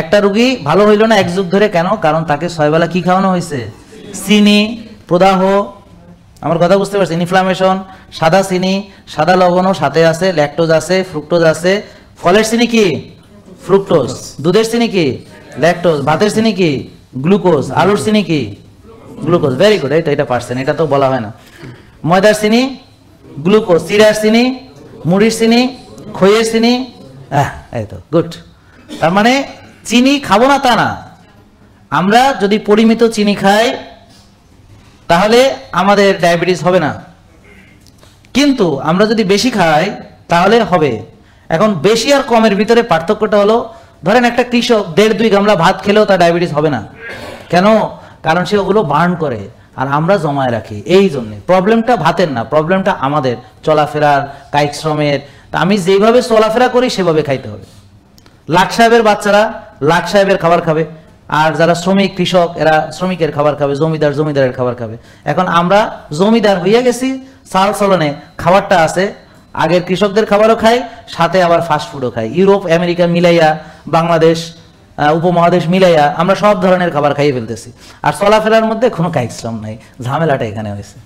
একটা রোগী ভালো হইল না এক যুগ ধরে, কেন? কারণ তাকে 6 বেলা কি খাওয়ানো হয়েছে? চিনি, প্রদাহ, আমার কথা বুঝতে পারছেন? ইনফ্লামেশন, সাদা চিনি, সাদা লবণও সাথে আছে, ল্যাকটোজ আছে, ফ্রুক্টোজ আছে। ফলের চিনি কি? ফ্রুক্টোজ। দুধের চিনি কি? ল্যাকটোজ। ভাতের চিনি কি? গ্লুকোজ। আলুর চিনি কি? গ্লুকোজ। ভেরি গুড, এটা পারছেন, এটা তো বলা হয় না। ময়দার চিনি গ্লুকোজ, চিড়ার চিনি, মুড়ির চিনি, খইয়ের চিনি, এই তো গুড। তার মানে চিনি খাবো না তা না, আমরা যদি পরিমিত চিনি খাই তাহলে আমাদের ডায়াবেটিস হবে না, কিন্তু আমরা যদি বেশি খাই তাহলে হবে। এখন বেশি আর কমের ভিতরে পার্থক্যটা হলো, ধরেন একটা কৃষক 1.5-2 গামলা ভাত খেলেও তার ডায়াবেটিস হবে না। কেন? কারণ সে ওগুলো বার্ন করে আর আমরা জমায় রাখি। এই জন্যে প্রবলেমটা ভাতের না, প্রবলেমটা আমাদের চলাফেরার, কায়িক শ্রমের। তা আমি যেভাবে চলাফেরা করি সেভাবে খাইতে হবে। লাট সাহেবের বাচ্চারা লাট সাহেবের খাবার খাবে, আর যারা শ্রমিক কৃষক এরা শ্রমিকের খাবার খাবে, জমিদার জমিদারের খাবার খাবে। এখন আমরা জমিদার হইয়া গেছি, চাল চলনে খাবারটা আছে, আগের কৃষকদের খাবারও খাই, সাথে আবার ফাস্ট ফুডও খাই। ইউরোপ আমেরিকা মিলাইয়া, বাংলাদেশ উপমহাদেশ মিলাইয়া আমরা সব ধরনের খাবার খাইয়ে ফেলতেছি, আর চলাফেরার মধ্যে কোনো কায়িক শ্রম নাই। ঝামেলাটা এখানে হয়েছে।